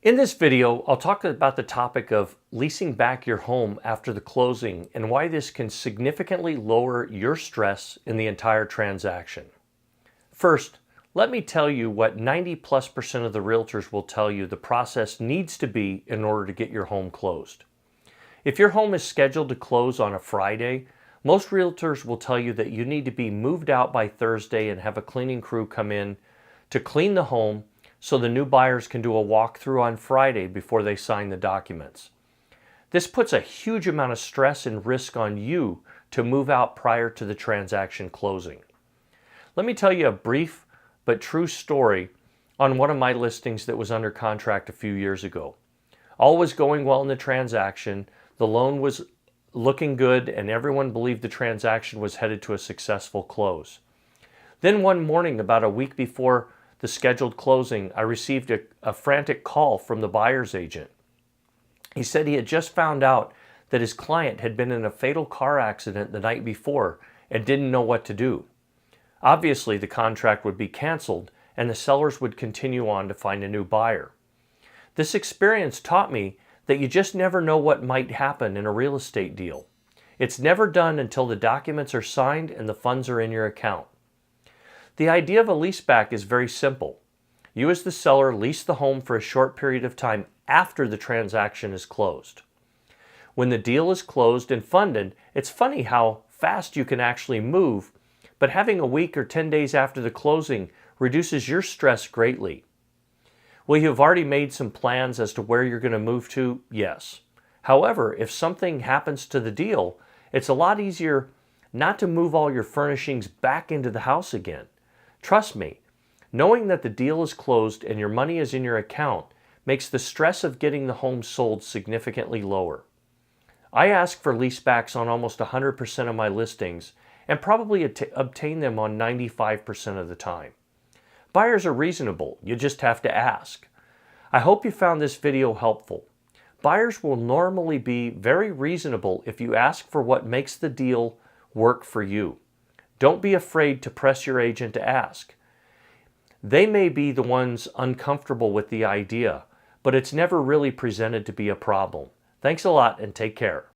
In this video, I'll talk about the topic of leasing back your home after the closing and why this can significantly lower your stress in the entire transaction. First, let me tell you what 90+% of the realtors will tell you the process needs to be in order to get your home closed. If your home is scheduled to close on a Friday, most realtors will tell you that you need to be moved out by Thursday and have a cleaning crew come in to clean the home so the new buyers can do a walkthrough on Friday before they sign the documents. This puts a huge amount of stress and risk on you to move out prior to the transaction closing. Let me tell you a brief but true story on one of my listings that was under contract a few years ago. All was going well in the transaction, the loan was looking good, and everyone believed the transaction was headed to a successful close. Then one morning, about a week before the scheduled closing, I received a frantic call from the buyer's agent. He said he had just found out that his client had been in a fatal car accident the night before and didn't know what to do. Obviously, the contract would be canceled and the sellers would continue on to find a new buyer. This experience taught me that you just never know what might happen in a real estate deal. It's never done until the documents are signed and the funds are in your account. The idea of a leaseback is very simple. You as the seller lease the home for a short period of time after the transaction is closed. When the deal is closed and funded, it's funny how fast you can actually move, but having a week or 10 days after the closing reduces your stress greatly. Will you have already made some plans as to where you're going to move to? Yes. However, if something happens to the deal, it's a lot easier not to move all your furnishings back into the house again. Trust me, knowing that the deal is closed and your money is in your account makes the stress of getting the home sold significantly lower. I ask for leasebacks on almost 100% of my listings and probably obtain them on 95% of the time. Buyers are reasonable, you just have to ask. I hope you found this video helpful. Buyers will normally be very reasonable if you ask for what makes the deal work for you. Don't be afraid to press your agent to ask. They may be the ones uncomfortable with the idea, but it's never really presented to be a problem. Thanks a lot and take care.